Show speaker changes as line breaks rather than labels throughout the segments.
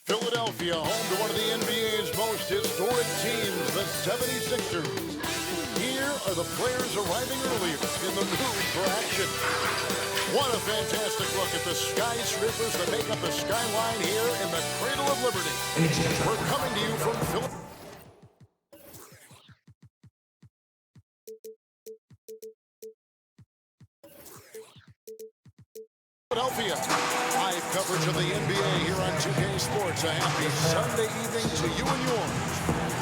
Philadelphia, home to one of the NBA's most historic teams, the 76ers. Here are the players arriving earlier in the mood for action. What a fantastic look at the skyscrapers that make up the skyline here in the Cradle of Liberty. We're coming to you from Philadelphia. Live coverage of the NBA here on 2K Sports. A happy Sunday evening to you and yours.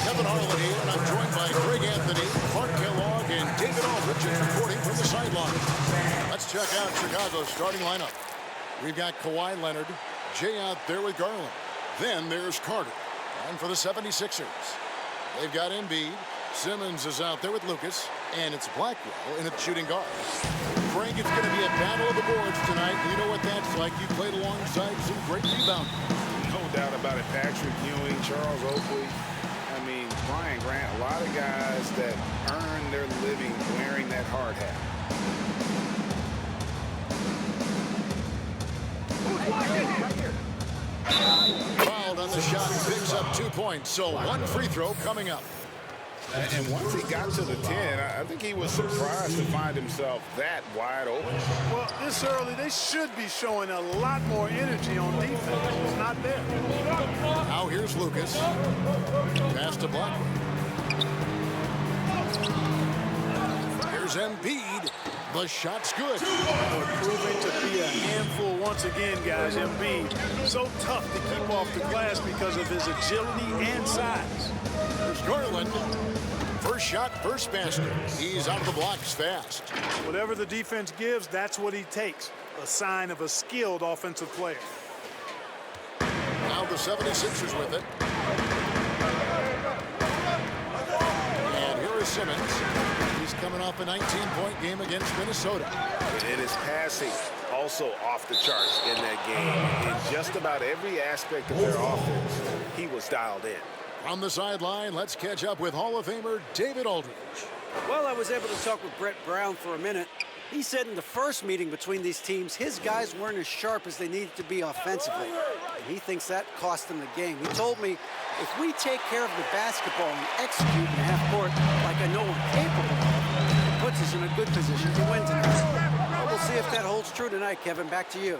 Kevin Harlan here, and I'm joined by Greg Anthony, Clark Kellogg, and David Aldridge reporting from the sideline. Let's check out Chicago's starting lineup. We've got Kawhi Leonard, Jay out there with Garland. Then there's Carter. And for the 76ers, they've got Embiid. Simmons is out there with Lucas, and it's Blackwell in its shooting guard. Frank, it's going to be a battle of the boards tonight. You know what that's like. You played alongside some great rebounding.
No doubt about it. Patrick Ewing, Charles Oakley. I mean, Brian Grant, a lot of guys that earn their living wearing that hard hat.
Fouled on the shot, picks up 2 points. So one free throw coming up.
And once he got to the 10, I think he was surprised to find himself that wide open.
Well, this early, they should be showing a lot more energy on defense. It's not there.
Now here's Lucas. Pass to Blackwell. Here's Embiid. The shot's good.
They're proving to be a handful once again, guys. Embiid, so tough to keep off the glass because of his agility and size.
There's Garland. First shot, first basket. He's out of the blocks fast.
Whatever the defense gives, that's what he takes. A sign of a skilled offensive player.
Now the 76ers with it. And here is Simmons. He's coming off a 19-point game against Minnesota.
And his passing also off the charts in that game. In just about every aspect of their offense, he was dialed in.
On the sideline, let's catch up with Hall of Famer David Aldridge.
Well, I was able to talk with Brett Brown for a minute. He said in the first meeting between these teams, his guys weren't as sharp as they needed to be offensively. And he thinks that cost them the game. He told me, if we take care of the basketball and execute in half court like I know we're capable of, it puts us in a good position to win tonight. Well, we'll see if that holds true tonight, Kevin. Back to you.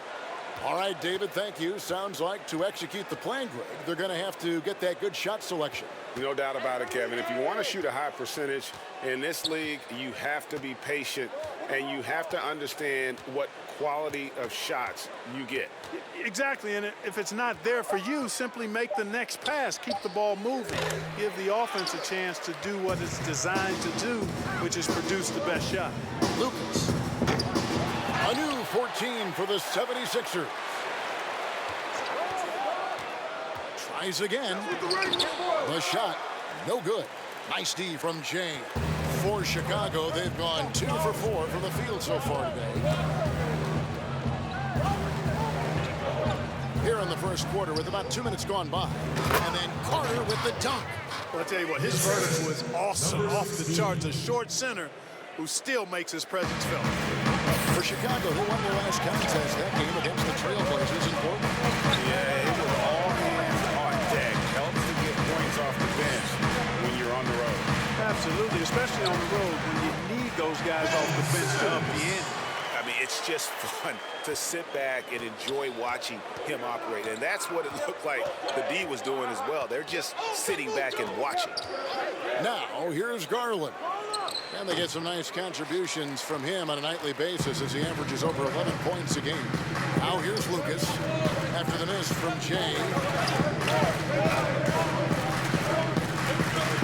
All right, David, thank you. Sounds like to execute the plan, Greg, they're going to have to get that good shot selection.
No doubt about it, Kevin. If you want to shoot a high percentage in this league, you have to be patient, and you have to understand what quality of shots you get.
Exactly, and if it's not there for you, simply make the next pass. Keep the ball moving. Give the offense a chance to do what it's designed to do, which is produce the best shot.
Lucas. A new 14 for the 76ers. Tries again. The shot, no good. Nice D from Jay. For Chicago, they've gone 2 for 4 from the field so far today. Here in the first quarter with about 2 minutes gone by. And then Carter with the dunk.
Well, I'll tell you what, his vertical was awesome, off the charts. A short center who still makes his presence felt.
For Chicago, who won their last contest that game against the Trailblazers in Portland.
Yeah, it was all hands on deck. Helps to get points off the bench when you're on the road.
Absolutely, especially on the road when you need those guys off the bench to up the ante.
I mean, it's just fun to sit back and enjoy watching him operate. And that's what it looked like the D was doing as well. They're just sitting back and watching.
Now, here's Garland. And they get some nice contributions from him on a nightly basis as he averages over 11 points a game. Now here's Lucas after the miss from Jay.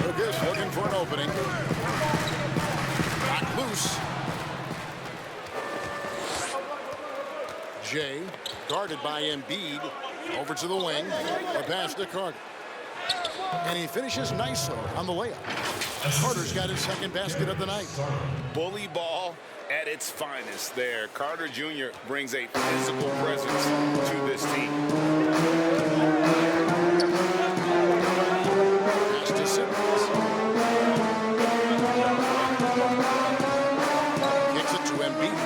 Lucas looking for an opening. Back loose. Jay guarded by Embiid. Over to the wing. A pass to Carter. And he finishes nicely on the layup. Carter's got his second basket of the night.
Bully ball at its finest there. Carter Jr. brings a physical presence to this team.
Pass to Simmons. Kicks it to Embiid.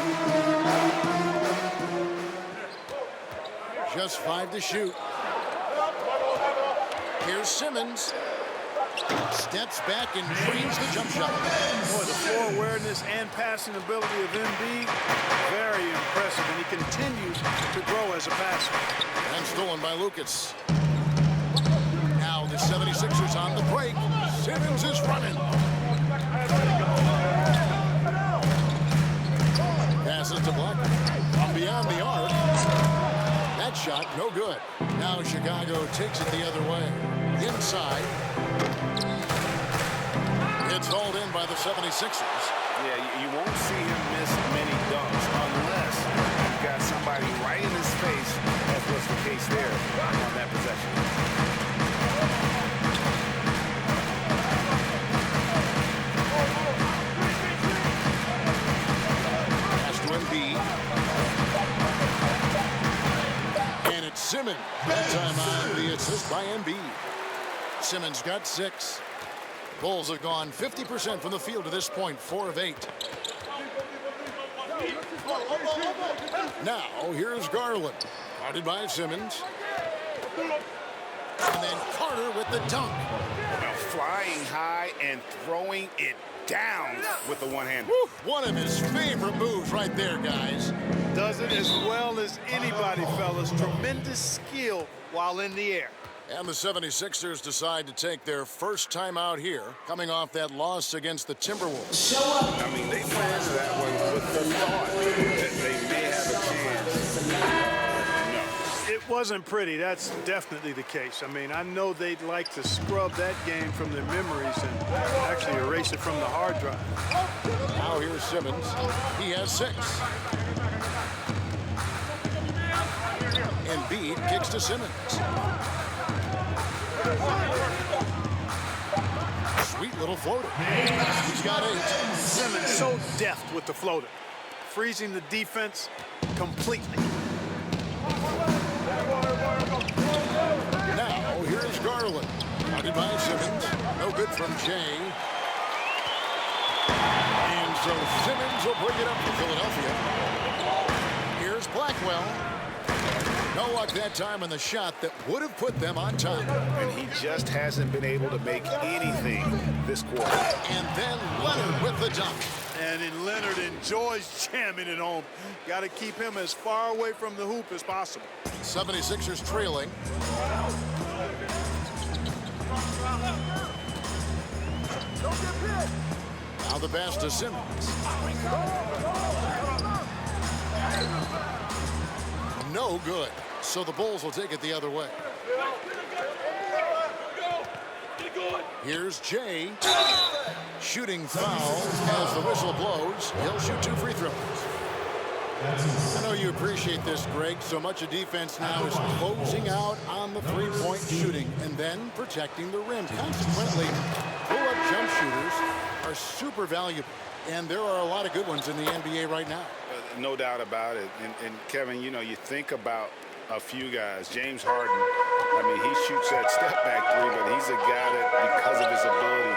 Just 5 to shoot. Here's Simmons. Steps back and drains the jump shot.
Boy, the floor awareness and passing ability of Embiid, very impressive, and he continues to grow as a passer.
And stolen by Lucas. Now the 76ers on the break. Simmons is running. Passes to Blackman. From beyond the arc. That shot, no good. Now Chicago takes it the other way. Inside. It's hauled in by the 76ers.
Yeah, you won't see him miss many dunks unless you've got somebody right in his face, as was the case there on that possession.
Pass to Embiid. And it's Simmons. That time on the assist by Embiid. Simmons got 6. Bulls have gone 50% from the field to this point, 4 of 8. Now, here's Garland. Guarded by Simmons. And then Carter with the dunk.
Now flying high and throwing it down with the one-hand.
One of his favorite moves right there, guys.
Does it as well as anybody, fellas. Tremendous skill while in the air.
And the 76ers decide to take their first time out here, coming off that loss against the Timberwolves.
I mean, they went into that one with the thought that they may have a chance. No.
It wasn't pretty. That's definitely the case. I mean, I know they'd like to scrub that game from their memories and actually erase it from the hard drive.
Now here's Simmons. He has 6. Embiid kicks to Simmons. Sweet little floater. He's got 8.
Simmons so deft with the floater, freezing the defense completely.
Now here's Garland. Guarded by Simmons. No good from Jay. And so Simmons will bring it up for Philadelphia. Here's Blackwell. No luck that time in the shot that would have put them on top.
And he just hasn't been able to make anything this quarter.
And then Leonard with the dunk.
And then Leonard enjoys jamming it home. Got to keep him as far away from the hoop as possible.
76ers trailing. Now the pass to Simmons. No good. So the Bulls will take it the other way. Here's Jay. Shooting foul as the whistle blows. He'll shoot 2 free throws. I know you appreciate this, Greg. So much of defense now is closing out on the three-point shooting and then protecting the rim. Consequently, pull-up jump shooters are super valuable. And there are a lot of good ones in the NBA right now.
No doubt about it. And Kevin, you know, you think about a few guys. James Harden, I mean, he shoots that step-back 3, but he's a guy that, because of his ability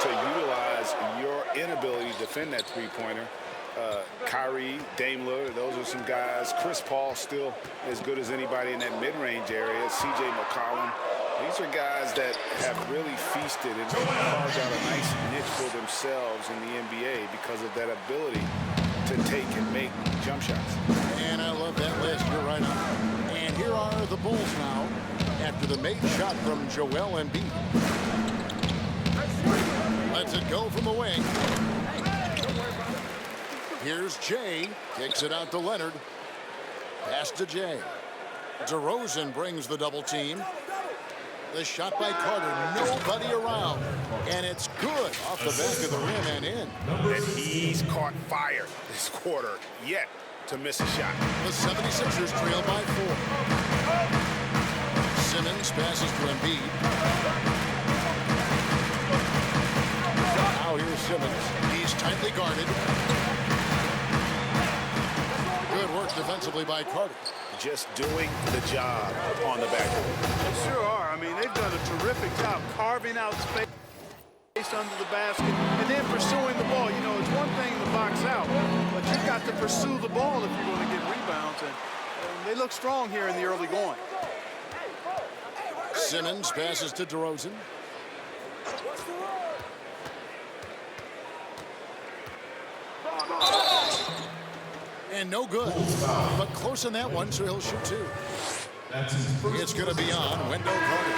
to utilize your inability to defend that three-pointer, Kyrie, Dame Lillard, those are some guys. Chris Paul still as good as anybody in that mid-range area. C.J. McCollum. These are guys that have really feasted and carved out a nice niche for themselves in the NBA because of that ability to take and make jump shots.
And I love that list. You're right on. And here are the Bulls now after the made shot from Joel Embiid. Lets it go from the wing. Here's Jay. Kicks it out to Leonard. Pass to Jay. DeRozan brings the double team. The shot by Carter. Nobody around. And it's good off the back of the rim and in.
And he's caught fire this quarter yet to miss a shot.
The 76ers trail by 4. Simmons passes to Embiid. Now here's Simmons. He's tightly guarded. Good work defensively by Carter.
Just doing the job on the backboard.
They sure are. I mean, they've done a terrific job carving out space under the basket and then pursuing the ball. You know, it's one thing to box out, but you've got to pursue the ball if you're going to get rebounds. And they look strong here in the early going.
Simmons passes to DeRozan. And no good. But close on that one, so he'll shoot two. It's going to be on Wendell Carter.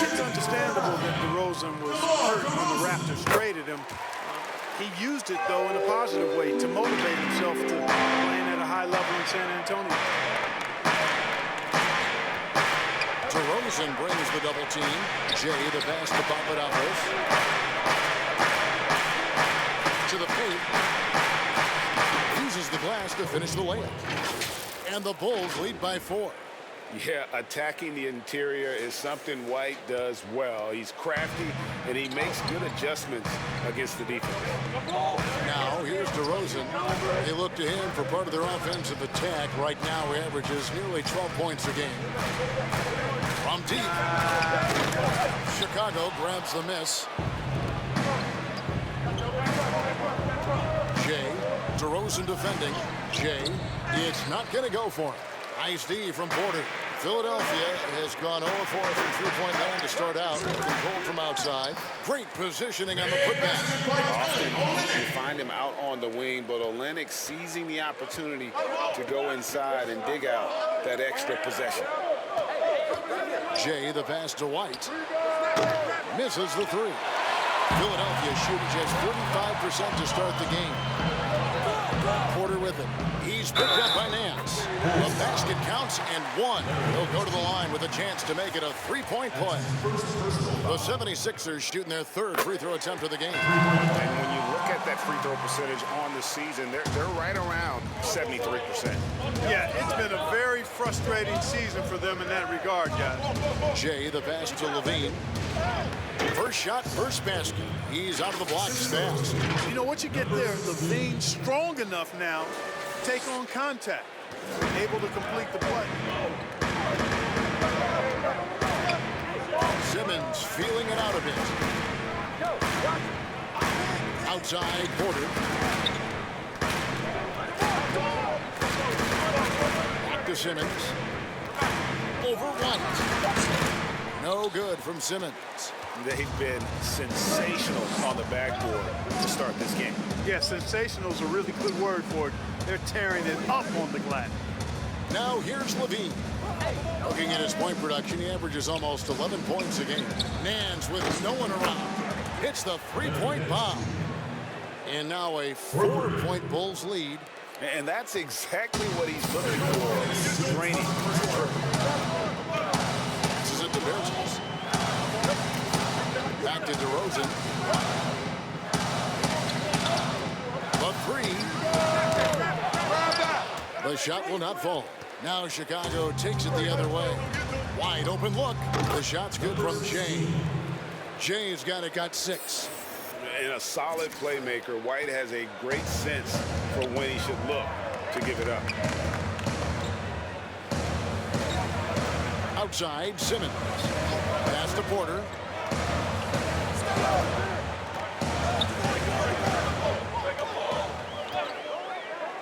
It's understandable that DeRozan was hurt when the Raptors traded him. He used it, though, in a positive way to motivate himself to playing at a high level in San Antonio.
DeRozan brings the double team. Jay, the pass to Papadopoulos. To the paint. Uses the glass to finish the layup. And the Bulls lead by 4.
Yeah, attacking the interior is something White does well. He's crafty, and he makes good adjustments against the defense.
Now, here's DeRozan. They look to him for part of their offensive attack. Right now, he averages nearly 12 points a game. From deep, Chicago grabs the miss. Jay, DeRozan defending. Jay, it's not going to go for him. Nice D from Porter. Philadelphia has gone 0-4 from three-point line to start out. Controlled from outside. Great positioning on the putback.
Often you find him out on the wing, but Olynyk seizing the opportunity to go inside and dig out that extra possession.
Jay, the pass to White. Misses the three. Philadelphia shooting just 35% to start the game. Porter with it. He's picked up by Nance. The basket counts and one. He'll go to the line with a chance to make it a three-point play. The 76ers shooting their third free throw attempt of the game.
And when you look at that free throw percentage on the season, they're right around 73%.
Yeah, it's been a very frustrating season for them in that regard, guys.
Jay, the pass to Levine. First shot, first basket. He's out of the blocks fast.
You know, once you get there, Levine strong enough now to take on contact, able to complete the play.
Simmons feeling it out a bit. Outside, Porter. Back to Simmons. Over one. No good from Simmons.
They've been sensational on the backboard to start this game.
Yeah, sensational is a really good word for it. They're tearing it up on the glass.
Now here's Levine. Looking at his point production, he averages almost 11 points a game. Nance with no one around. Hits the three-point bomb. And now a 4-point Bulls lead.
And that's exactly what he's looking for. Draining.
This is it to Bertels. Back to DeRozan. The three. The shot will not fall. Now Chicago takes it the other way. Wide open look. The shot's good from Jay. Jay's got 6.
And a solid playmaker, White has a great sense for when he should look to give it up.
Outside, Simmons. Pass to Porter.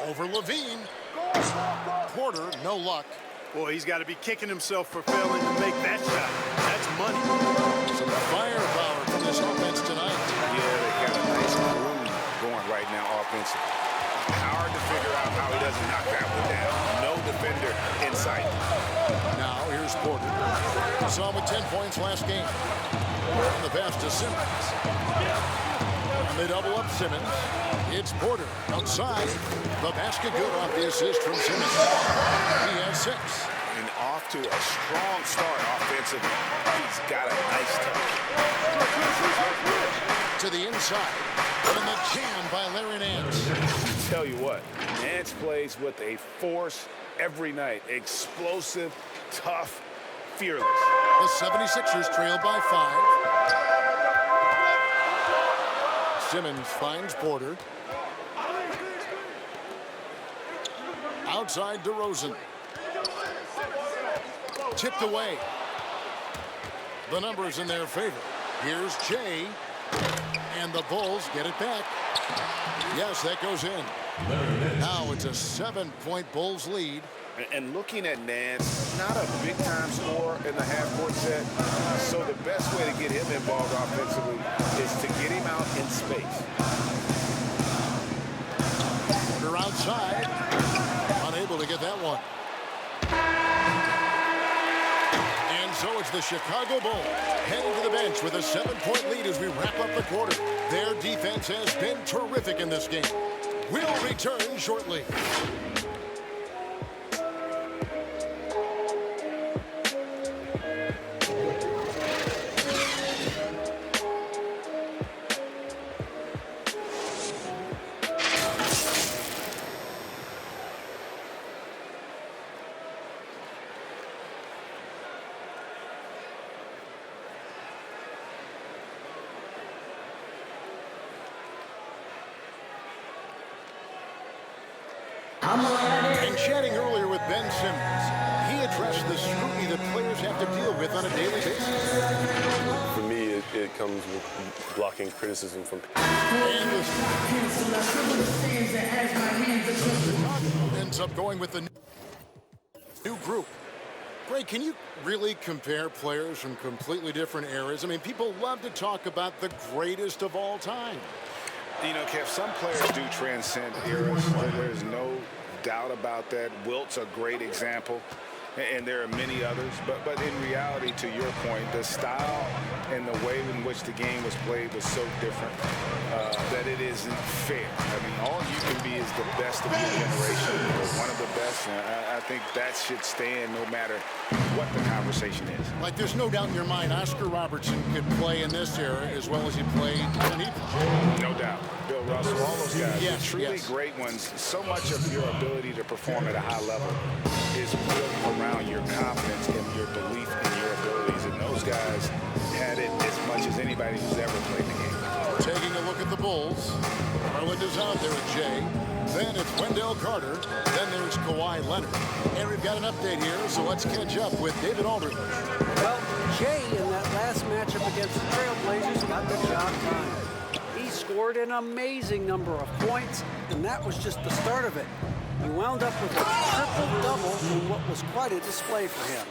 Over Levine. Porter, no luck.
Boy, he's got to be kicking himself for failing to make that shot. That's money.
Some firepower from this offense tonight.
Yeah, they got a nice groove going right now offensively. Hard to figure out how he doesn't knock that one down. No defender in sight.
Now here's Porter. We saw him with 10 points last game. And the pass to Simmons. And they double up Simmons. It's Porter outside. The basket good off the assist from Simmons. He has 6.
And off to a strong start offensively. He's got a nice touch.
To the inside. And the jam by Larry Nance.
Tell you what, Nance plays with a force every night. Explosive, tough, fearless.
The 76ers trail by 5. Simmons finds Porter. Outside DeRozan. Tipped away. The numbers in their favor. Here's Jay. And the Bulls get it back. Yes, that goes in. Now it's a 7-point Bulls lead.
And looking at Nance, not a big-time scorer in the half-court set, so the best way to get him involved offensively is to get him out in space.
Porter outside, unable to get that one. And so it's the Chicago Bulls heading to the bench with a 7-point lead as we wrap up the quarter. Their defense has been terrific in this game. We'll return shortly. And chatting earlier with Ben Simmons, he addressed the scrutiny that players have to deal with on a daily basis.
For me, it comes with blocking criticism from people.
Ends up going with the new group. Greg, can you really compare players from completely different eras? I mean, people love to talk about the greatest of all time.
You know, Kev, some players do transcend eras. There's no doubt about that. Wilt's a great example, and there are many others. But in reality, to your point, the style and the way in which the game was played was so different that it isn't fair. I mean, all you can be is the best of your generation, or one of the best. And I think that should stand no matter what the conversation is.
Like, there's no doubt in your mind Oscar Robertson could play in this era as well as he played when he played.
No doubt. Bill Russell, all those guys,
yes,
the truly great ones. So much of your ability to perform at a high level is built around your confidence and your belief in your abilities. And those guys had it as much as anybody who's ever played the game.
Taking a look at the Bulls. Garland is out there with Jay. Then it's Wendell Carter. Then there's Kawhi Leonard. And we've got an update here, so let's catch up with David Aldridge.
Well, Jay in that last matchup against the Trailblazers got the job done. He scored an amazing number of points, and that was just the start of it. He wound up with a triple-double in what was quite a display for him.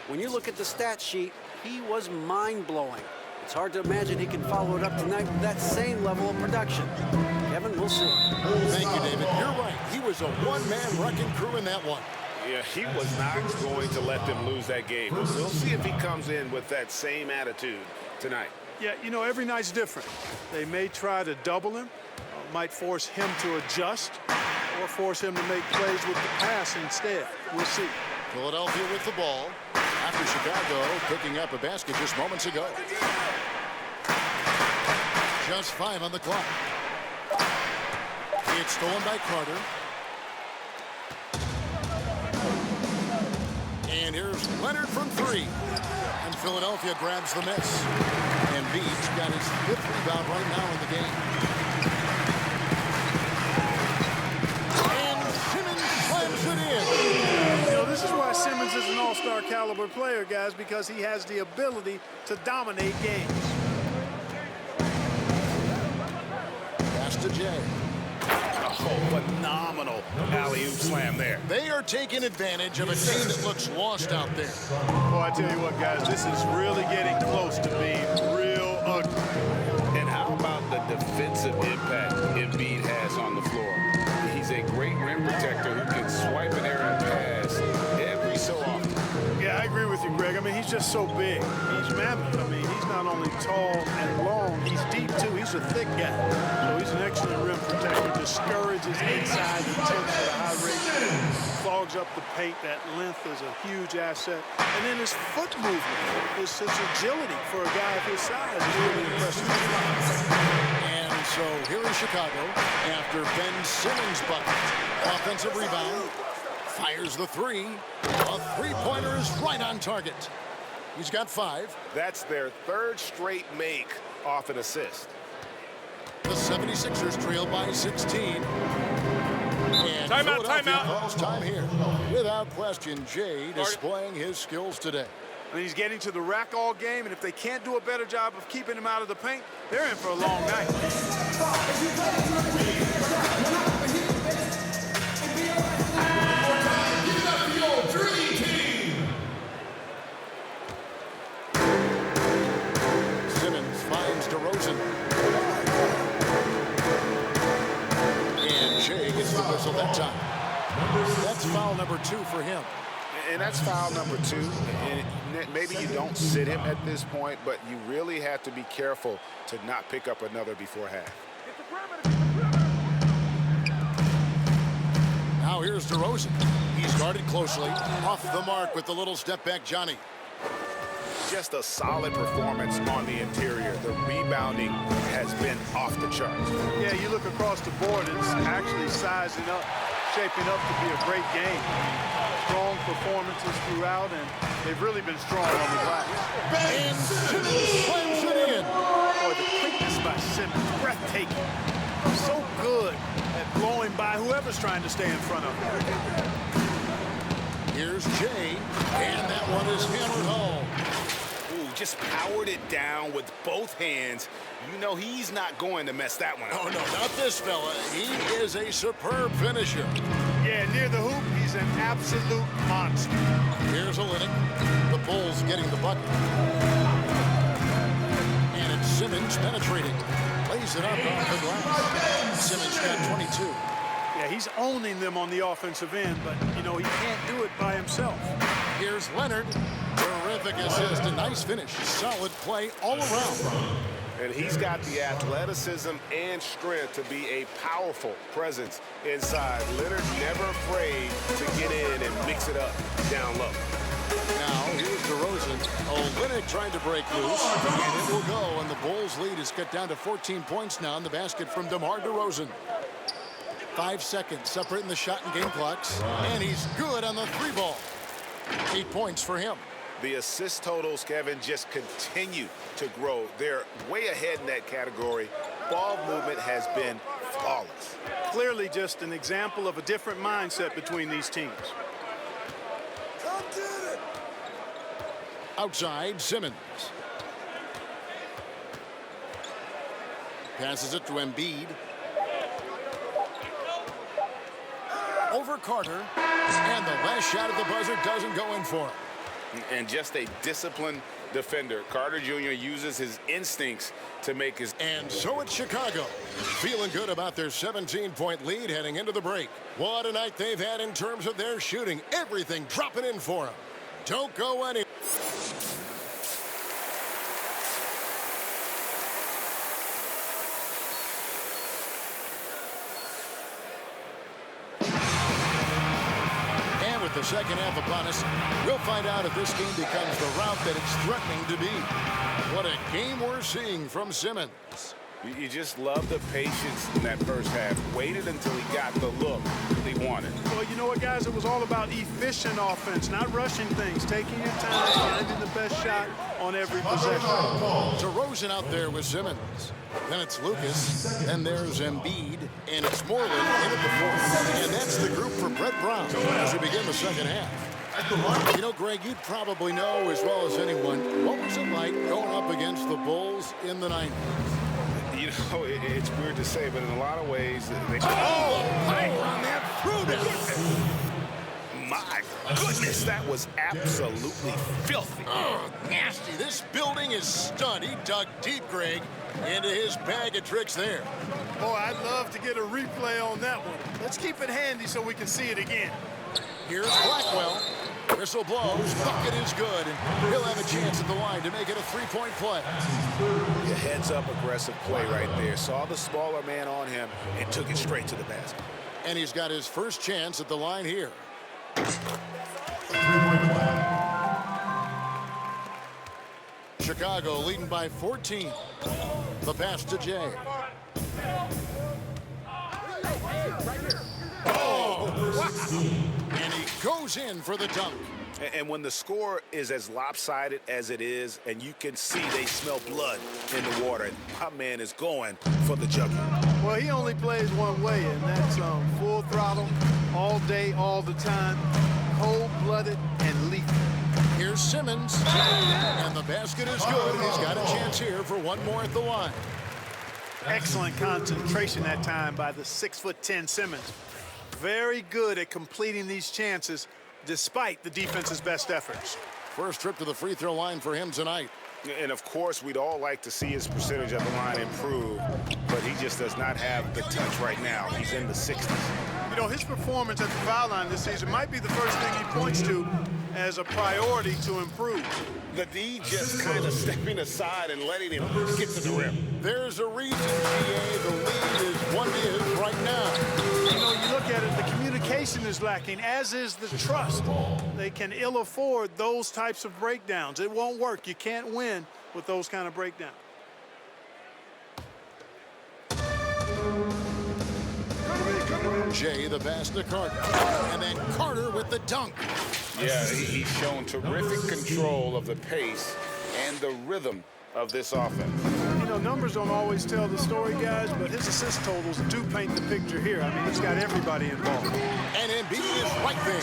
When you look at the stat sheet, he was mind-blowing. It's hard to imagine he can follow it up tonight with that same level of production. Kevin, we'll see.
Thank you, David. You're right. He was a one-man wrecking crew in that one.
Yeah, he was not going to let them lose that game. We'll see if he comes in with that same attitude tonight.
Yeah, you know, every night's different. They may try to double him, might force him to adjust, or force him to make plays with the pass instead. We'll see.
Philadelphia with the ball after Chicago picking up a basket just moments ago. Just 5 on the clock. It's stolen by Carter. And here's Leonard from 3. And Philadelphia grabs the miss. And Embiid's got his 5th rebound right now in the game. And Simmons slams it in.
You know, this is why Simmons is an all-star caliber player, guys, because he has the ability to dominate games.
Pass to Jay.
Oh, phenomenal alley-oop slam there.
They are taking advantage of a team that looks lost out there.
Well, I tell you what, guys, this is really getting close to being real ugly.
And how about the defensive impact Embiid has on the floor? He's a great rim protector who can swipe an errant pass every so often.
Yeah, I agree with you, Greg. I mean, he's just so big. He's mammoth. I mean, he's not only tall and long, he's deep, too. He's a thick guy. So he's an excellent rim protector. Discourages inside attempts at a high rate. Clogs up the paint. That length is a huge asset. And then his foot movement, his agility for a guy of his size is really impressive.
And so here is Chicago after Ben Simmons' bucket. Offensive rebound. Fires the 3. A three-pointer is right on target. He's got 5.
That's their 3rd straight make off an assist.
The 76ers trail by 16. And timeout. Calls time here. Without question, Jay displaying his skills today.
I mean, he's getting to the rack all game, and if they can't do a better job of keeping him out of the paint, they're in for a long night.
DeRozan. And Shea gets the whistle that time. That's foul number 2 for him.
And that's foul number 2. And maybe you don't sit him at this point, but you really have to be careful to not pick up another before half.
Now here's DeRozan. He's guarded closely. Off the mark with the little step back, Johnny.
Just a solid performance on the interior. The rebounding has been off the charts.
Yeah, you look across the board, it's actually sizing up, shaping up to be a great game. Strong performances throughout, and they've really been strong on the glass.
And Simmons slams it in.
Boy, the quickness by Simmons, breathtaking. So good at blowing by whoever's trying to stay in front of him.
Here's Jay, and that one is hammered home.
Ooh, just powered it down with both hands. You know he's not going to mess that one up.
Oh, no, not this fella. He is a superb finisher.
Yeah, near the hoop, he's an absolute monster.
Here's Olynyk. The Bulls getting the bucket. And it's Simmons penetrating. Lays it up off the glass. Simmons got 22.
Yeah, he's owning them on the offensive end, but, you know, he can't do it by himself.
Here's Leonard. Terrific assist. A nice finish. Solid play all around.
And he's got the athleticism and strength to be a powerful presence inside. Leonard never afraid to get in and mix it up down low.
Now, here's DeRozan. Olynyk trying to break loose, and it will go. And the Bulls' lead is cut down to 14 points now in the basket from DeMar DeRozan. 5 seconds separating the shot and game clocks. And he's good on the 3-ball. 8 points for him.
The assist totals, Kevin, just continue to grow. They're way ahead in that category. Ball movement has been flawless.
Clearly just an example of a different mindset between these teams.
Outside, Simmons. Passes it to Embiid. Over Carter. And the last shot at the buzzer doesn't go in for him.
And just a disciplined defender. Carter Jr. uses his instincts to make his...
And so it's Chicago, feeling good about their 17-point lead heading into the break. What a night they've had in terms of their shooting. Everything dropping in for them. Don't go any... The second half upon us. We'll find out if this game becomes the route that it's threatening to be. What a game we're seeing from Simmons.
You just love the patience in that first half. Waited until he got the look he wanted.
Well, you know what, guys? It was all about efficient offense, not rushing things, taking your time, finding the best shot on every possession.
DeRozan out there with Simmons. Then it's Lucas. Then there's Embiid. And it's Moreland in at the fourth. And that's the group for Brett Brown as we begin the second half. You know, Greg, you probably know as well as anyone, what was it like going up against the Bulls in the 90s?
You know, it's weird to say, but in a lot of ways... They...
Oh, pipe on that through down.
My goodness, that was absolutely filthy.
Oh, nasty. This building is stunned. He dug deep, Greg, into his bag of tricks there.
Boy, I'd love to get a replay on that one. Let's keep it handy so we can see it again.
Here's Blackwell. Whistle blows. Bucket is good. And he'll have a chance at the line to make it a three-point play.
A heads-up aggressive play right there. Saw the smaller man on him and took it straight to the basket.
And he's got his first chance at the line here. Chicago leading by 14. The pass to Jay. Oh, wow. And he goes in for the dunk.
And when the score is as lopsided as it is, and you can see they smell blood in the water, my man is going for the jugular.
Well, he only plays one way, and that's full throttle, all day, all the time, cold-blooded and lethal.
Here's Simmons, and the basket is good, and he's got a chance here for one more at the line.
Excellent concentration that time by the 6'10" Simmons. Very good at completing these chances despite the defense's best efforts.
First trip to the free throw line for him tonight.
And, of course, we'd all like to see his percentage at the line improve, but he just does not have the touch right now. He's in the 60s.
You know, his performance at the foul line this season might be the first thing he points to as a priority to improve.
The D just kind of stepping aside and letting him get to the rim.
There's a reason, GA, the lead is what it is right now.
You know, you look at it, the communication is lacking, as is the trust. They can ill afford those types of breakdowns. It won't work. You can't win with those kind of breakdowns.
Jay, the pass to Carter. And then Carter with the dunk.
Yeah, he's shown terrific control of the pace and the rhythm of this offense.
You know, numbers don't always tell the story, guys, but his assist totals do paint the picture here. I mean, he's got everybody involved.
And Embiid is right there.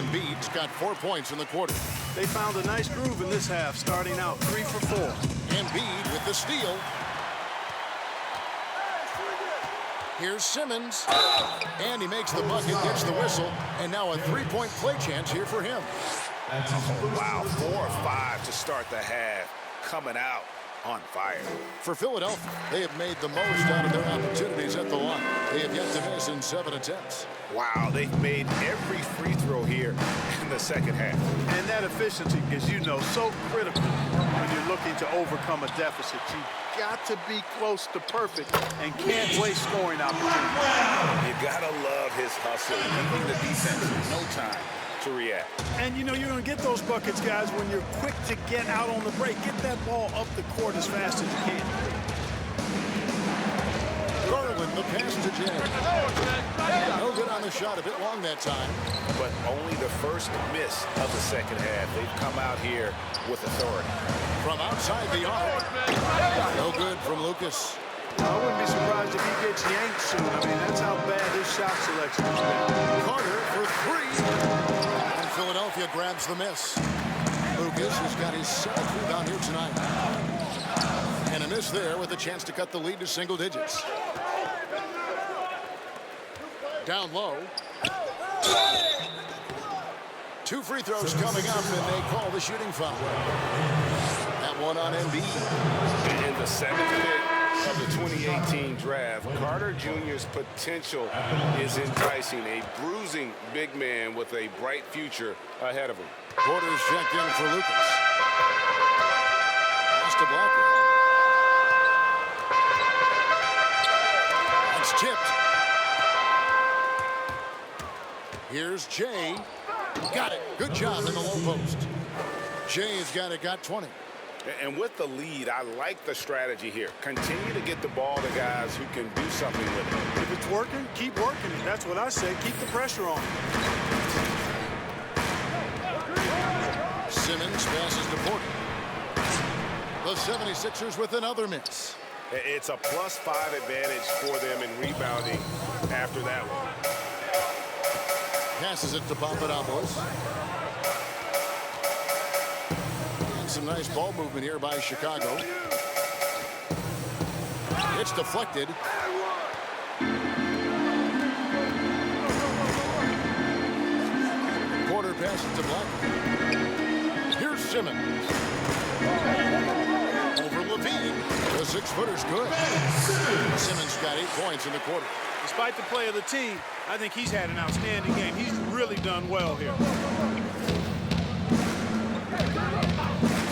Embiid's got 4 points in the quarter.
They found a nice groove in this half, starting out 3 for 4.
Embiid with the steal. Here's Simmons. And he makes the bucket, gets the whistle, and now a three-point play chance here for him.
Wow, 4 or 5 to start the half. Coming out on fire.
For Philadelphia, they have made the most out of their opportunities at the line. They have yet to miss in 7 attempts.
Wow, they've made every free throw here in the second half.
And that efficiency is, you know, so critical when you're looking to overcome a deficit. You've got to be close to perfect and can't waste scoring opportunities.
You gotta love his hustle, leaving the defense no time to react.
And, you know, you're going to get those buckets, guys, when you're quick to get out on the break. Get that ball up the court as fast as you can.
Garland, the pass to Jay. No good on the shot, a bit long that time.
But only the first miss of the second half. They've come out here with authority.
From outside the arc. No good from Lucas.
I wouldn't be surprised if he gets yanked soon. I mean, that's how bad his shot selection has been.
Carter for 3. And Philadelphia grabs the miss. Lucas has got his 7th rebound here tonight. And a miss there with a chance to cut the lead to single digits. Down low. 2 free throws coming up, and they call the shooting foul. That one on Embiid.
In the 7th pick of the 2018 draft, Carter Jr.'s potential is enticing. A bruising big man with a bright future ahead of him.
Porter's checked in for Lucas. Pass to Blackwell. That's tipped. Here's Jay. Got it. Good job in the low post. Jay has got 20.
And with the lead, I like the strategy here. Continue to get the ball to guys who can do something with it.
If it's working, keep working it. That's what I say. Keep the pressure on.
Simmons passes to Porter. The 76ers with another miss.
It's a +5 advantage for them in rebounding after that one.
Passes it to Papadopoulos. And some nice ball movement here by Chicago. It's deflected. Porter passes to Black. Here's Simmons. Over Levine. The 6-footer's good. Simmons got 8 points in the quarter.
Despite the play of the team, I think he's had an outstanding game. He's really done well here.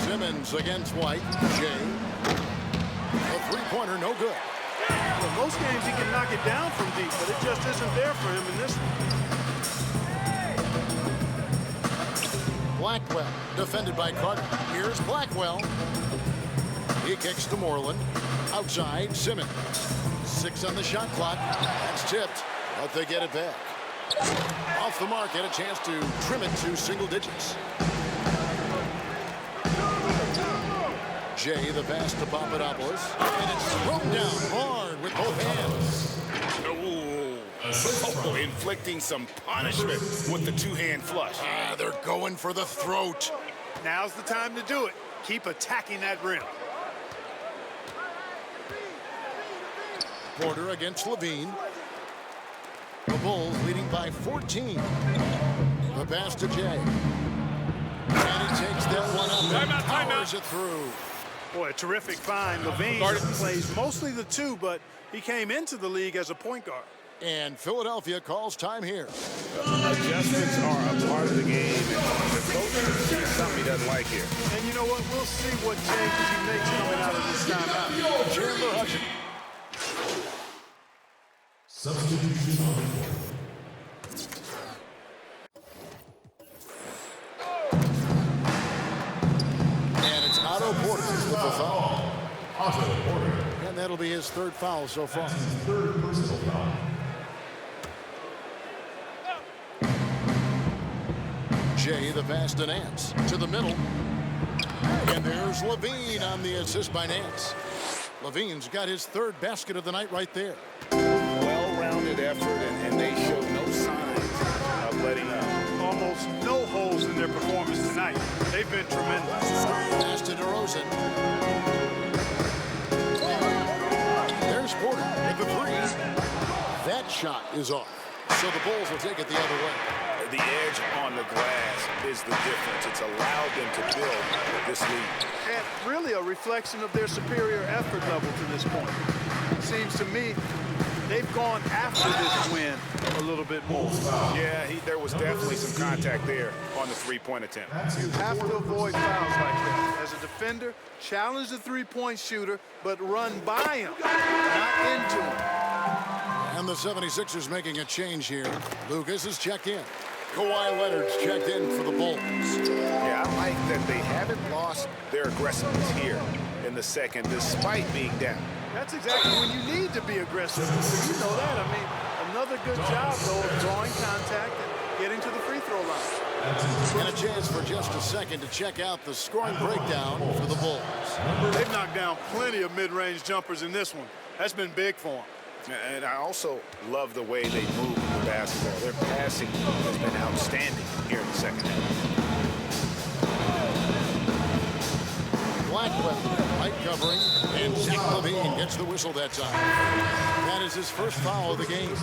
Simmons against White. Jay. A 3-pointer, no good.
Well, most games he can knock it down from deep, but it just isn't there for him in this one.
Blackwell, defended by Carter. Here's Blackwell. He kicks to Moreland. Outside, Simmons. 6 on the shot clock. That's tipped, but they get it back. Off the mark, had a chance to trim it to single digits. Jay, the pass to Papadopoulos. And it's thrown down hard with both hands.
Oh, inflicting some punishment with the 2-hand flush.
They're going for the throat.
Now's the time to do it. Keep attacking that rim.
Porter against Levine. The Bulls leading by 14. The pass to Jay. And it's takes that one up and powers it through.
Boy, a terrific find. Levine plays mostly the two, but he came into the league as a point guard.
And Philadelphia calls time here.
Adjustments are a part of the game, and the coach sees something he doesn't like here.
And you know what? We'll see what changes he makes coming out of this timeout.
Chandler Hutchins.
Substitution on the court.
And it's Otto Porter with the foul.
Otto Porter.
And that'll be his third foul so far.
That's his third personal foul.
Jay, the pass to Nance. To the middle. And there's Levine on the assist by Nance. Levine's got his third basket of the night right there.
Well-rounded effort, and they show no signs of letting up.
Almost no holes in their performance tonight. They've been tremendous.
Pass to DeRozan. There's Porter with the three. That shot is off. So the Bulls will take it the other way.
The edge on the glass is the difference. It's allowed them to build this lead.
And really a reflection of their superior effort level to this point. It seems to me they've gone after this win a little bit more.
Yeah, there was definitely some contact there on the three-point attempt.
You have to avoid fouls like that. As a defender, challenge the three-point shooter, but run by him, not into him.
And the 76ers making a change here. Lucas is checked in. Kawhi Leonard's checked in for the Bulls.
Yeah, I like that they haven't lost their aggressiveness here in the second, despite being down.
That's exactly when you need to be aggressive. You know that. I mean, another good job, though, of drawing contact and getting to the free throw line.
And a chance for just a second to check out the scoring breakdown for the Bulls.
They've knocked down plenty of mid-range jumpers in this one. That's been big for them.
And I also love the way they move the basketball. Their passing has been outstanding here in the second half.
Blackwell, light covering, and Zach LaVine gets the whistle that time. That is his first foul of the game.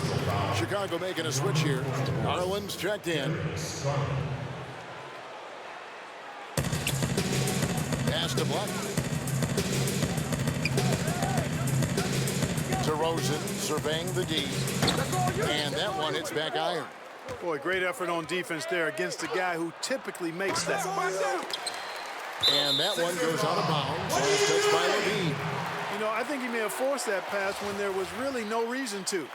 Chicago making a switch here. Garland's checked in. Pass to Black. DeRozan surveying the D. And that one hits back iron.
Boy, great effort on defense there against a guy who typically makes that.
And that one goes out of bounds. And it's touched by Levine.
You know, I think he may have forced that pass when there was really no reason to.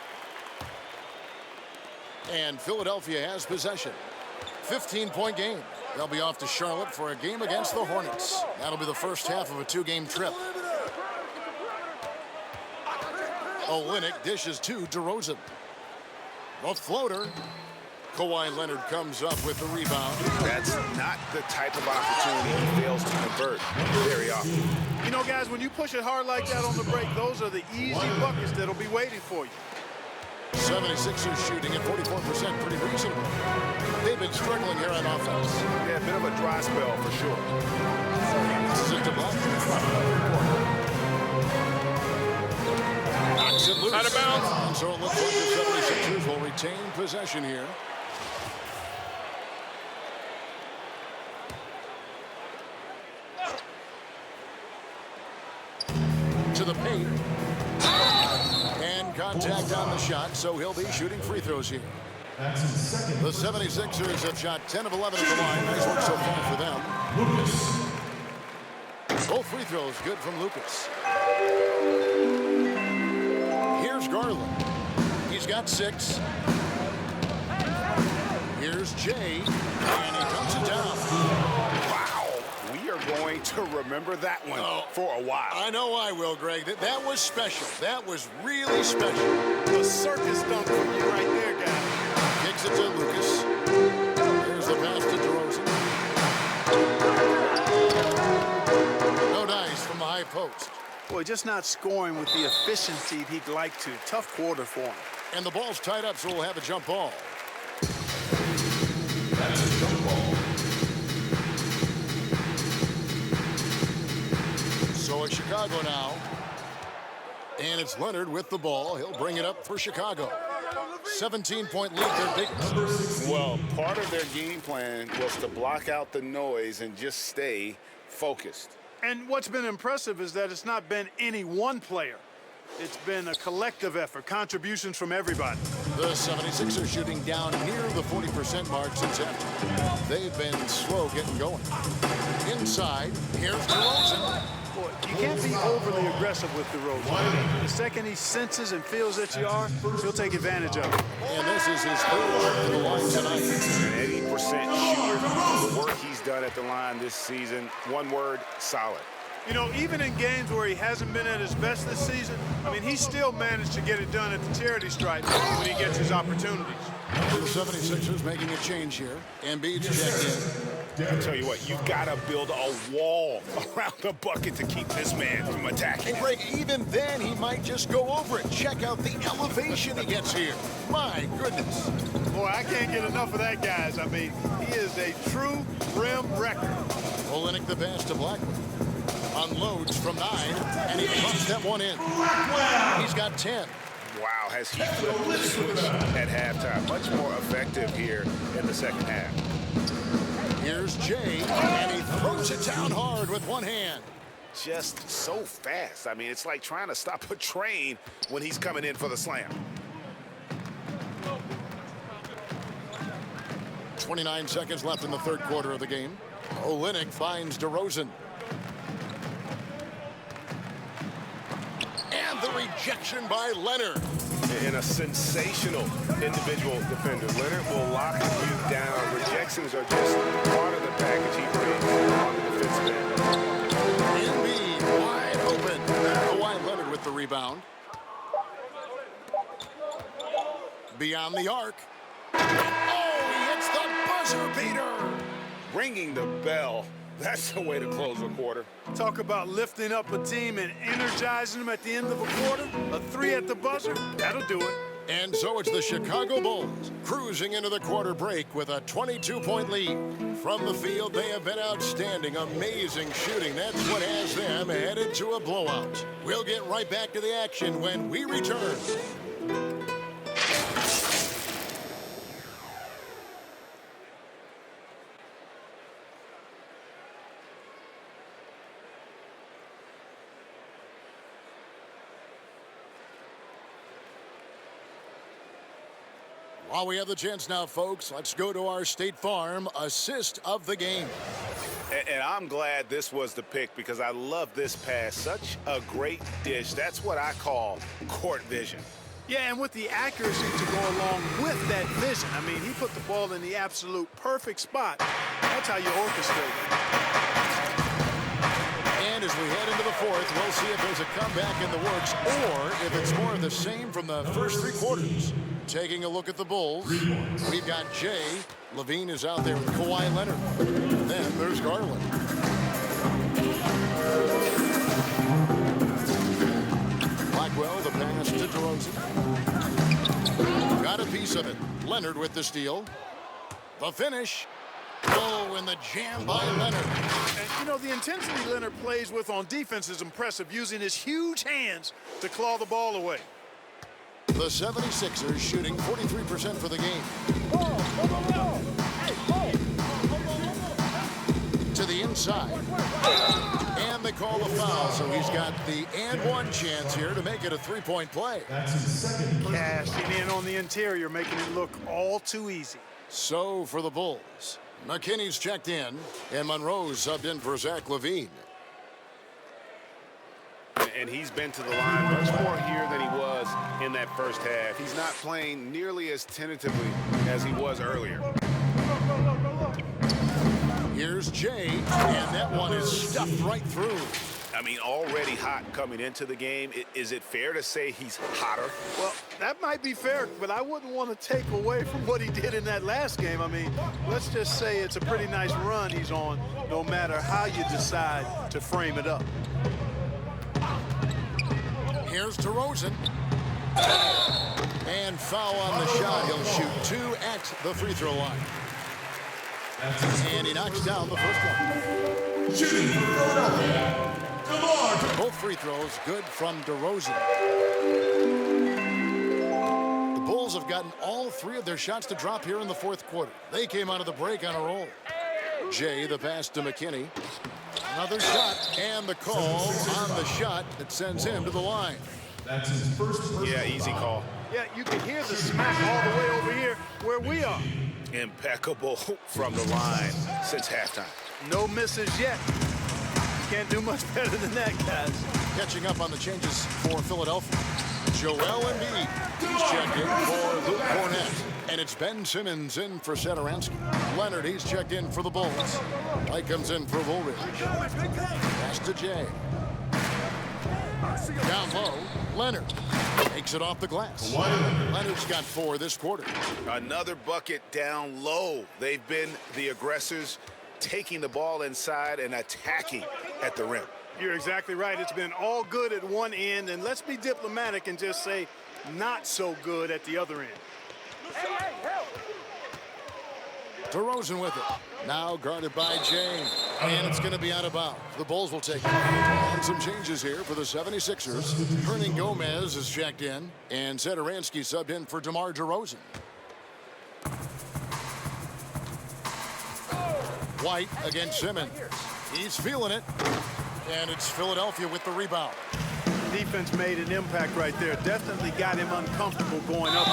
And Philadelphia has possession. 15-point game. They'll be off to Charlotte for a game against the Hornets. That'll be the first half of a two-game trip. Olynyk dishes to DeRozan. The floater. Kawhi Leonard comes up with the rebound.
That's not the type of opportunity he fails to convert very often.
You know, guys, when you push it hard like that on the break, those are the easy buckets that'll be waiting for you.
76ers shooting at 44%, pretty reasonable. They've been struggling here on offense.
Yeah, a bit of a dry spell for sure.
This is into Black. Knocks it loose.
Out of bounds.
And so it looks like the 76ers will retain possession here. To the paint. And contact on the shot, so he'll be shooting free throws here.
That's his second.
The 76ers have shot 10 of 11 at the line. Nice work so far for them.
Lucas.
Both free throws good from Lucas. Here's Garland. He's got 6. Here's Jay, and he comes it down.
Wow, we are going to remember that one for a while.
I know I will, Greg. That was special. That was really special.
The circus dunk from you right there, guys.
Kicks it to Lucas. There's the pass to DeRozan. No dice from the high post.
Boy, just not scoring with the efficiency he'd like to. Tough quarter for him.
And the ball's tied up, so we'll have a jump ball.
That's a jump ball.
So it's Chicago now. And it's Leonard with the ball. He'll bring it up for Chicago. 17-point lead, their big.
Well, part of their game plan was to block out the noise and just stay focused.
And what's been impressive is that it's not been any one player. It's been a collective effort, contributions from everybody.
The 76ers shooting down near the 40% mark since halftime. They've been slow getting going. Inside, here's DeRozan.
Boy, you can't be overly aggressive with DeRozan. The second he senses and feels that you are, he'll take advantage of it.
And this is his third trip to the line tonight.
An 80% shooter. The work he's done at the line this season, one word, solid.
You know, even in games where he hasn't been at his best this season, I mean, he still managed to get it done at the charity stripe when he gets his opportunities.
The 76ers making a change here. Embiid's checked in.
I'll tell you what, you've got to build a wall around the bucket to keep this man from attacking.
And Greg, even then, he might just go over it. Check out the elevation he gets here. My goodness.
Boy, I can't get enough of that, guys. I mean, he is a true rim wrecker.
Olynyk the pass to Blackwood. Unloads from 9, and he puts that one in. He's got 10.
Wow, has he flipped the switch at halftime. Much more effective here in the second half.
Here's Jay, and he throws it down hard with one hand.
Just so fast. I mean, it's like trying to stop a train when he's coming in for the slam.
29 seconds left in the third quarter of the game. Olynyk finds DeRozan. And the rejection by Leonard.
And a sensational individual defender. Leonard will lock you down. Rejections are just part of the package he brings on the defensive end.
Embiid wide open. Kawhi Leonard with the rebound. Beyond the arc. Oh, he hits the buzzer beater.
Ringing the bell. That's the way to close a quarter.
Talk about lifting up a team and energizing them at the end of a quarter. A 3 at the buzzer, that'll do it.
And so it's the Chicago Bulls cruising into the quarter break with a 22-point lead. From the field, they have been outstanding. Amazing shooting. That's what has them headed to a blowout. We'll get right back to the action when we return. While we have the chance now, folks, let's go to our State Farm assist of the game.
And I'm glad this was the pick because I love this pass. Such a great dish. That's what I call court vision.
Yeah, and with the accuracy to go along with that vision. I mean, he put the ball in the absolute perfect spot. That's how you orchestrate it.
And as we head into the fourth, we'll see if there's a comeback in the works or if it's more of the same from the first three quarters. Taking a look at the Bulls, we've got Jay. Levine is out there with Kawhi Leonard. Then there's Garland. Blackwell, the pass to DeRozan. Got a piece of it. Leonard with the steal. The finish. Oh, and the jam by Leonard.
And, you know, the intensity Leonard plays with on defense is impressive, using his huge hands to claw the ball away.
The 76ers shooting 43% for the game. To the inside. And they call the foul, so he's got the and one chance here to make it a three-point play.
That's his second.
Cashing in on the interior, making it look all too easy.
So for the Bulls, McKinney's checked in, and Monroe's subbed in for Zach LaVine.
And he's been to the line much more here than he was in that first half. He's not playing nearly as tentatively as he was earlier.
Here's Jay, and that one is stuffed right through.
I mean, already hot coming into the game. Is it fair to say he's hotter?
Well, that might be fair, but I wouldn't want to take away from what he did in that last game. I mean, let's just say it's a pretty nice run he's on, no matter how you decide to frame it up.
Here's DeRozan. And foul on the shot. He'll shoot 2 at the free throw line. And he knocks down the first one.
Shooting for Philadelphia, DeMar.
Both free throws good from DeRozan. The Bulls Bulls have gotten all 3 of their shots to drop here in the fourth quarter. They came out of the break on a roll. Jay, the pass to McKinney. Another shot, and the call on the shot that sends him to the line.
That's his first
Yeah, easy call.
Yeah, you can hear the smack all the way over here where we are.
Impeccable from the line since halftime.
No misses yet. You can't do much better than that, guys.
Catching up on the changes for Philadelphia. Joel Embiid. He's checked in for Luke Cornett. And it's Ben Simmons in for Satoransky. Leonard, he's checked in for the Bulls. White comes in for Woolridge. Pass to Jay. Down low, Leonard takes it off the glass. Leonard's got 4 this quarter.
Another bucket down low. They've been the aggressors, taking the ball inside and attacking at the rim.
You're exactly right. It's been all good at one end, and let's be diplomatic and just say not so good at the other end.
DeRozan with it. Now guarded by Jay. And it's going to be out of bounds. The Bulls will take it. And some changes here for the 76ers. Hernan Gomez is checked in. And Satoransky subbed in for DeMar DeRozan. White against Simmons. He's feeling it. And it's Philadelphia with the rebound.
Defense made an impact right there. Definitely got him uncomfortable going up.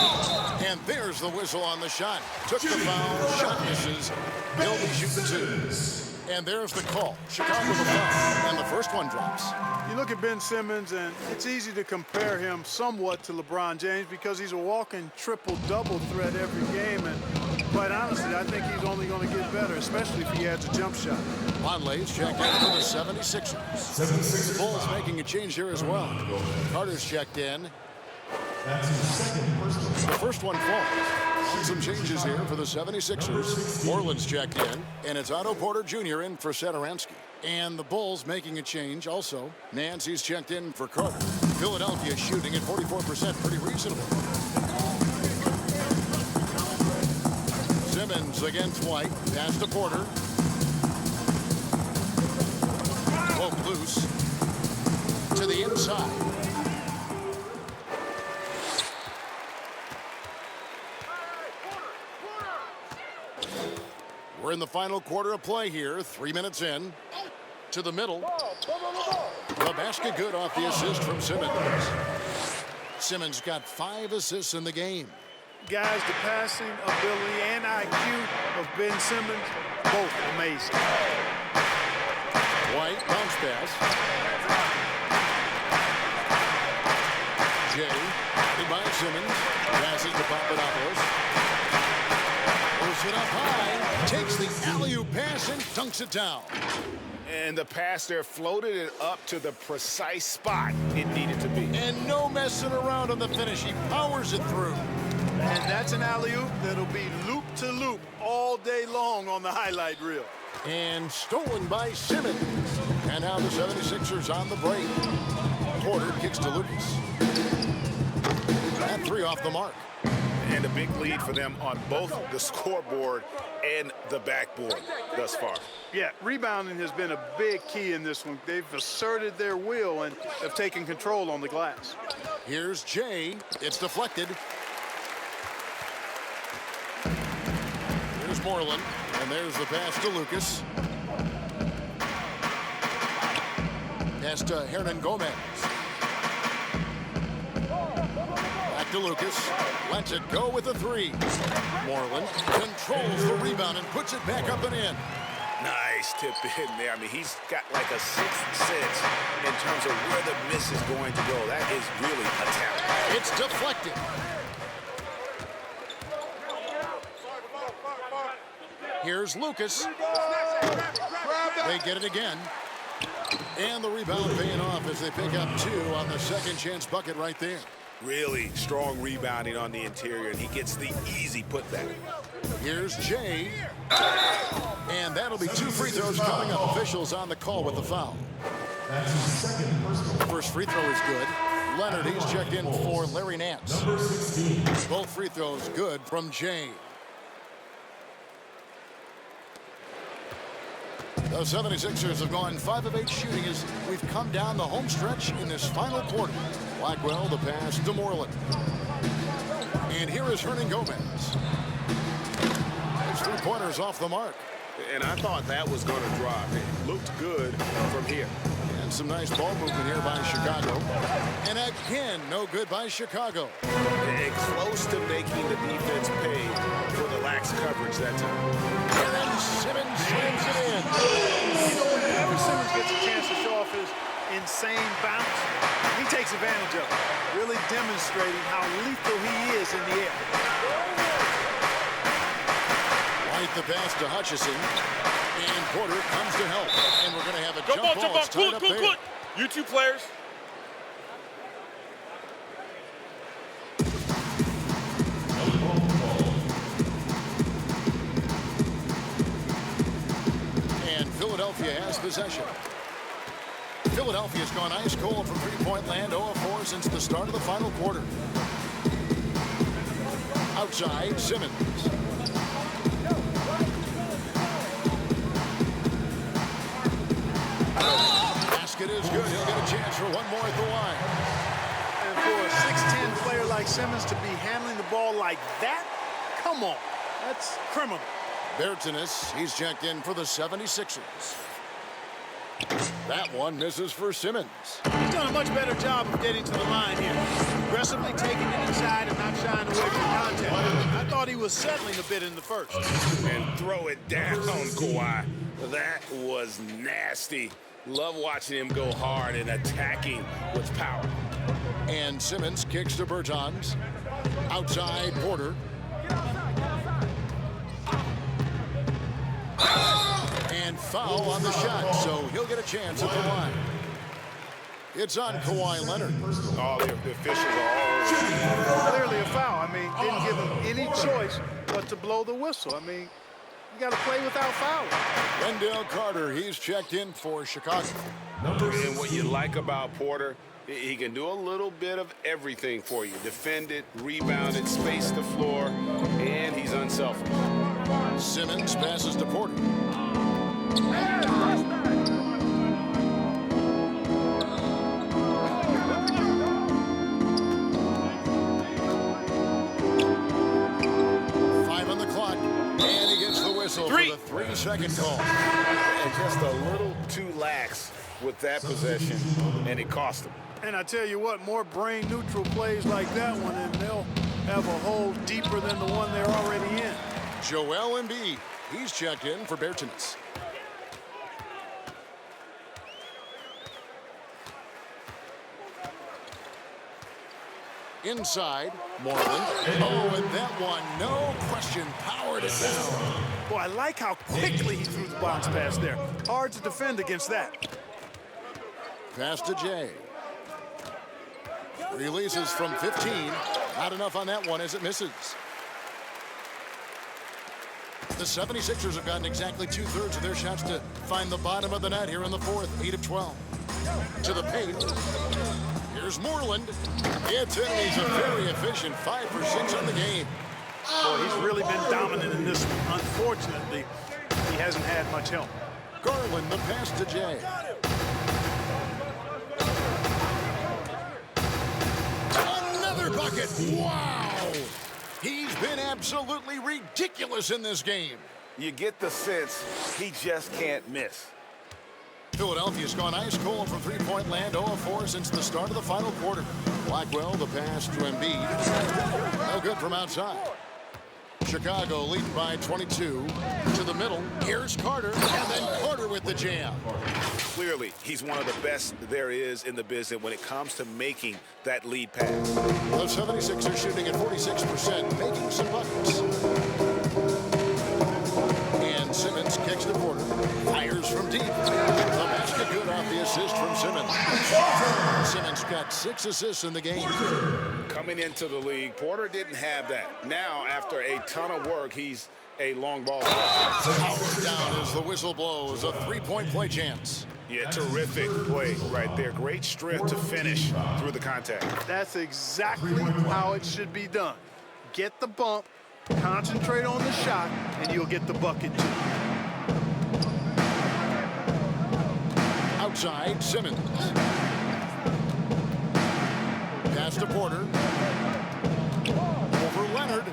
And there's the whistle on the shot. Took the foul. Shot misses. He'll be shooting 2. And there's the call. Chicago the foul. And the first one drops.
You look at Ben Simmons, and it's easy to compare him somewhat to LeBron James because he's a walking triple-double threat every game. And quite honestly, I think he's only going to get better, especially if he adds a jump shot.
Conley's checked in for the 76ers. The Bulls making a change here as well. Carter's checked in.
That's his second personal.
The first one falls. Some changes here for the 76ers. Moreland's checked in, and it's Otto Porter Jr. in for Satoransky. And the Bulls making a change also. Nancy's checked in for Carter. Philadelphia shooting at 44%, pretty reasonable. Simmons against White. Pass to Porter. Poke loose to the inside. We're in the final quarter of play here. 3 minutes in. To the middle. The basket good off the assist from Simmons. Simmons got 5 assists in the game.
Guys, the passing ability and IQ of Ben Simmons, both amazing.
White bounce pass. Jay, by Simmons, passes to Papadopoulos. Pulls it up high, takes the alley-oop pass and dunks it down.
And the pass there floated it up to the precise spot it needed to be.
And no messing around on the finish. He powers it through.
And that's an alley-oop that'll be loop to loop all day long on the highlight reel.
And stolen by Simmons. And now the 76ers on the break. Porter kicks to Lucas. That 3 off the mark.
And a big lead for them on both the scoreboard and the backboard thus far.
Yeah, rebounding has been a big key in this one. They've asserted their will and have taken control on the glass.
Here's Jay. It's deflected. Here's Moreland. And there's the pass to Lucas. Pass to Hernan Gomez. Back to Lucas. Lets it go with a 3. Moreland controls the rebound and puts it back up and in.
Nice tip in there. I mean, he's got like a sixth sense in terms of where the miss is going to go. That is really a talent.
It's deflected. Here's Lucas. They get it again. And the rebound paying off as they pick up 2 on the second chance bucket right there.
Really strong rebounding on the interior, and he gets the easy putback.
Here's Jay. And that'll be 2 free throws coming up. Officials on the call with the foul.
That's his second personal.
First free throw is good. Leonard, he's checked in for Larry Nance.
Number 16.
Both free throws good from Jay. The 76ers have gone 5 of 8 shooting as we've come down the home stretch in this final quarter. Blackwell, the pass to Moreland. And here is Hernan Gomez. His three-pointers off the mark.
And I thought that was going to drop. It looked good from here.
And some nice ball movement here by Chicago. And again, no good by Chicago.
And close to making the defense pay for the lax coverage that time.
And then Simmons slams it in.
You know, whenever Simmons gets a chance to show off his insane bounce, he takes advantage of it, really demonstrating how lethal he is in the air.
White the pass to Hutchison. And Porter comes to help. And we're going to have a jump ball. It's tied up there.
You two players.
And Philadelphia has possession. Philadelphia's gone ice cold from three-point land, 0 of 4 since the start of the final quarter. Outside, Simmons. Basket is good. He'll get a chance for one more at the line.
And for a 6'10 player like Simmons to be handling the ball like that, come on, that's criminal.
Bertans, he's checked in for the 76ers. That one misses for Simmons.
He's done a much better job of getting to the line here. Aggressively taking it inside and not shying away from contact. I thought he was settling a bit in the first.
And throw it down, Kawhi. That was nasty. Love watching him go hard and attacking with power.
And Simmons kicks to Bertans. Outside, Porter. And foul on the shot, so he'll get a chance at the line. It's on Kawhi Leonard.
All the officials are all
Clearly a foul. I mean, didn't give him any choice but to blow the whistle. I mean, you got to play without fouling.
Wendell Carter, he's checked in for Chicago.
And what you like about Porter, he can do a little bit of everything for you. Defend it, rebound it, space the floor, and he's unselfish.
Simmons passes to Porter. For the 3-second call.
And just a little too lax with that possession, and it cost him.
And I tell you what, more brain-neutral plays like that one, and they'll have a hole deeper than the one they're already in.
Joel Embiid, he's checked in for Bertans. Inside, Moreland. Oh, and that one, no question, powered it down.
Boy, I like how quickly he threw the bounce pass there. Hard to defend against that.
Pass to Jay. Releases from 15. Not enough on that one as it misses. The 76ers have gotten exactly 2/3 of their shots to find the bottom of the net here in the fourth. 8 of 12. To the paint. Here's Moreland. Gets in. He's a very efficient 5 for 6 on the game.
Boy, he's really been dominant in this one. Unfortunately, he hasn't had much help.
Garland, the pass to Jay. Another bucket. Wow. He's been absolutely ridiculous in this game.
You get the sense he just can't miss.
Philadelphia's gone ice cold from three-point land, 0 of 4 since the start of the final quarter. Blackwell, the pass to Embiid. No good from outside. Chicago leads by 22. To the middle. Here's Carter, and then Carter with the jam.
Clearly, he's one of the best there is in the business when it comes to making that lead pass.
The 76ers shooting at 46%, making some buckets. And Simmons kicks to Porter. Fires from deep. The basket good off the assist from Simmons. Simmons got 6 assists in the game.
Coming into the league, Porter didn't have that. Now, after a ton of work, he's a long ball player.
Powered down as the whistle blows. A 3-point play chance.
Yeah, terrific play right there. Great strength to finish through the contact.
That's exactly how it should be done. Get the bump, concentrate on the shot, and you'll get the bucket too.
Outside, Simmons. Pass to Porter. Over cornered.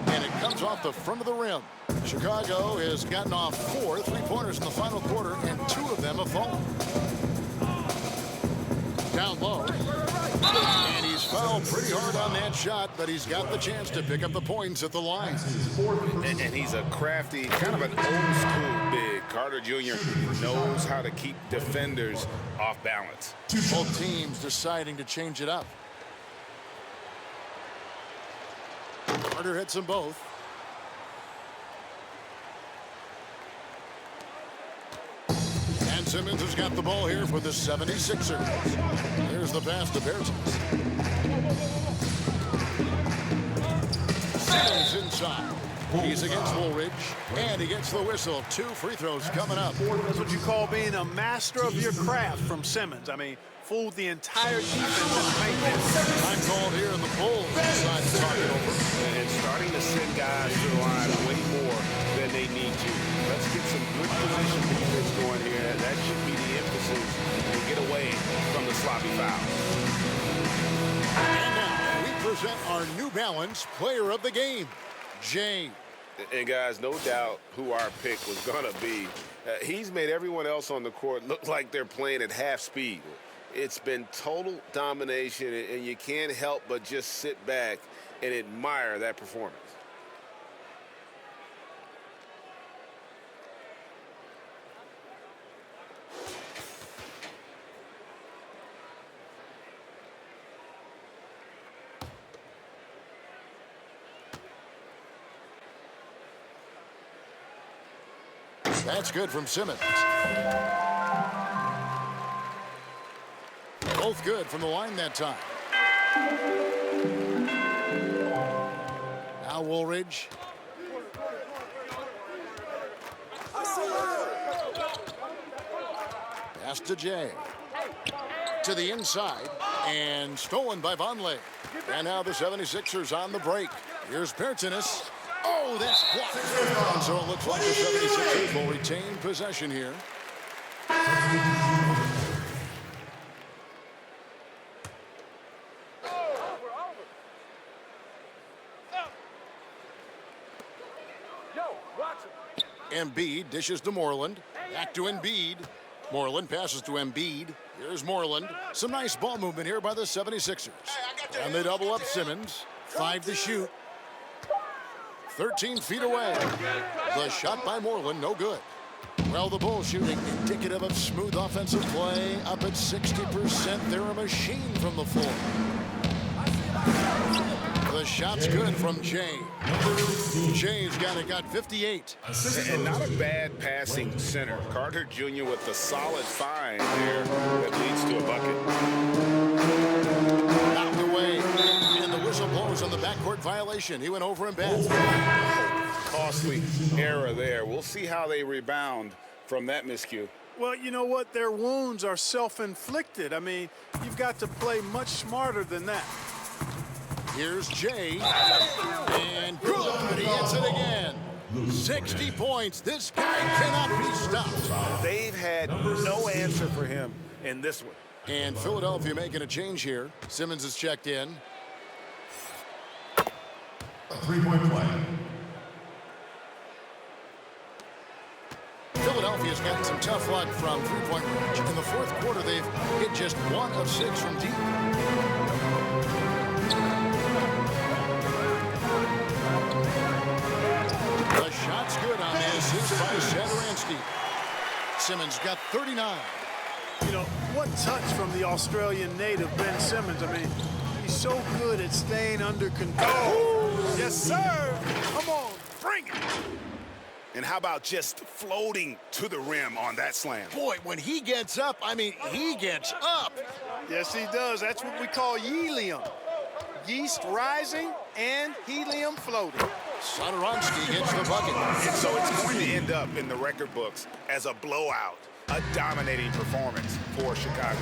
And it comes off the front of the rim. Chicago has gotten off 4 3-pointers in the final quarter, and 2 of them have fallen. Down low. And he's fouled pretty hard on that shot, but he's got the chance to pick up the points at the line.
And he's a crafty, kind of an old school big. Carter Jr. knows how to keep defenders off balance.
Both teams deciding to change it up. Carter hits them both. And Simmons has got the ball here for the 76ers. Here's the pass to Bertans. Simmons inside. He's against Woolridge, and he gets the whistle. 2 free throws coming up.
That's what you call being a master of your craft from Simmons. I mean, fooled the entire defense in maintenance.
Time called here, and the Bulls decide to talk it over.
And starting to send guys to the line way more than they need to. Let's get some good position defense going here. That should be the emphasis and get away from the sloppy fouls.
And now we present our New Balance Player of the Game, Jay.
And guys, no doubt who our pick was going to be. He's made everyone else on the court look like they're playing at half speed. It's been total domination, and you can't help but just sit back and admire that performance.
That's good from Simmons. Both good from the line that time. Now Woolridge. Pass to Jay. To the inside. And stolen by Vonleh. And now the 76ers on the break. Here's Bertans. Oh, that's blocked. And so it looks like the 76ers will retain possession here. Embiid dishes to Moreland. Back to Embiid. Moreland passes to Embiid. Here's Moreland. Some nice ball movement here by the 76ers. And they double up Simmons. 5 to shoot. 13 feet away. The shot by Moreland, no good. Well, the Bulls shooting indicative of smooth offensive play. Up at 60%. They're a machine from the floor. The shot's good from Jay. Jay's got 58.
And not a bad passing center. Carter Jr. with the solid find there that leads to a bucket.
Knocked away. And the whistle blows on the backcourt violation. He went over and back.
Costly error there. We'll see how they rebound from that miscue.
Well, you know what? Their wounds are self-inflicted. I mean, you've got to play much smarter than that.
Here's Jay. And good. He hits it again. 60 points. This guy cannot be stopped.
They've had no answer for him in this one.
And Philadelphia making a change here. Simmons is checked in.
A 3-point play.
Philadelphia's gotten some tough luck from three-point range. In the fourth quarter, they've hit just 1 of 6 from deep. The shot's good on the assist by Satoransky. Simmons got 39.
You know, what touch from the Australian native, Ben Simmons. I mean, he's so good at staying under control. Ooh, yes, sir. Come on, bring it.
And how about just floating to the rim on that slam?
Boy, when he gets up, I mean, he gets up.
Yes, he does. That's what we call helium. Yeast rising and helium floating.
Satoransky gets the bucket.
And so it's going to end up in the record books as a blowout, a dominating performance for Chicago.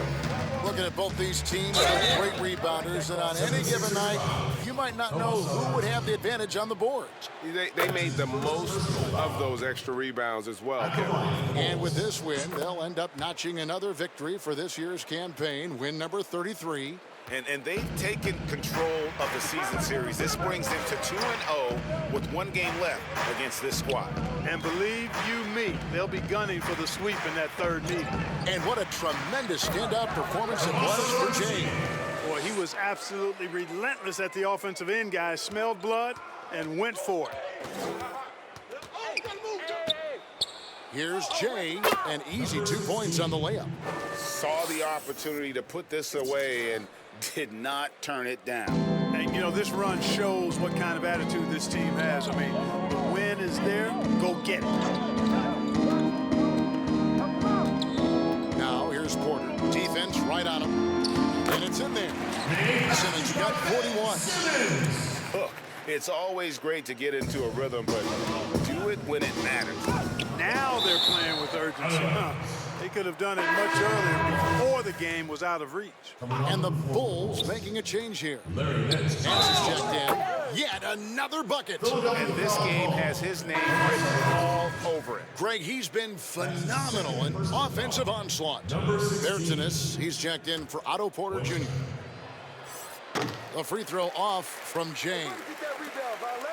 Looking at both these teams, great rebounders, and on any given night, you might not know who would have the advantage on the boards.
They made the most of those extra rebounds as well, Kevin.
And with this win, they'll end up notching another victory for this year's campaign, win number 33.
And they've taken control of the season series. This brings them to 2-0 with 1 game left against this squad.
And believe you me, they'll be gunning for the sweep in that 3rd meeting.
And what a tremendous standout performance it was for Jay.
Boy, he was absolutely relentless at the offensive end, guys. Smelled blood and went for it.
Here's Jay, an easy 2 points on the layup.
Saw the opportunity to put this away and did not turn it down.
And, you know, this run shows what kind of attitude this team has. I mean, the win is there, go get it.
Now here's Porter. Defense right on him. And it's in there. Simmons got 41.
Look, it's always great to get into a rhythm, but do it when it matters.
Now they're playing with urgency. They could have done it much earlier before the game was out of reach.
And the Bulls making a change here. Nance is checked in. Yet another bucket.
And this game has his name written all over it.
Greg, he's been phenomenal in offensive onslaught. Bertinus, he's checked in for Otto Porter Jr. The free throw off from Jay.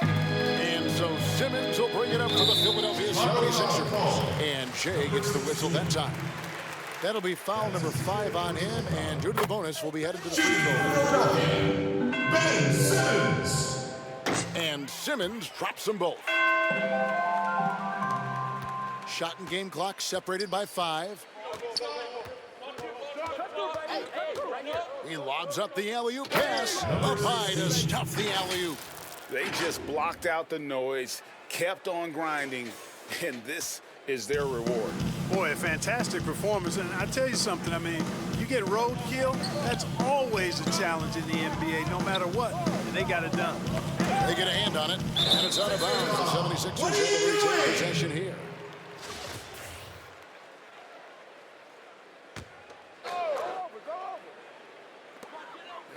And so Simmons will bring it up for the Philadelphia 76ers. And Jay gets the whistle that time. That'll be foul number 5 on him, and due to the bonus, we'll be headed to the free throw.
Ben Simmons.
And Simmons drops them both. Shot and game clock separated by 5. He lobs up the alley-oop pass. Up high to stuff the alley-oop.
They just blocked out the noise, kept on grinding, and this is their reward.
Boy, a fantastic performance. And I tell you something, I mean, you get roadkill, that's always a challenge in the NBA, no matter what. And they got it done.
They get a hand on it, and it's out of bounds. The 76ers able to retain possession here.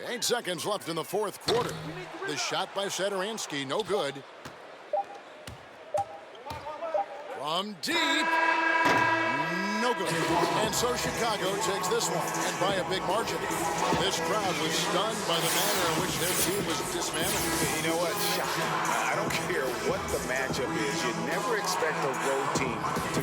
Eight seconds left in the 4th quarter. The shot by Satoransky, no good. From deep, no good. And so Chicago takes this one, and by a big margin. This crowd was stunned by the manner in which their team was dismantled.
You know what? I don't care what the matchup is. You never expect a road team to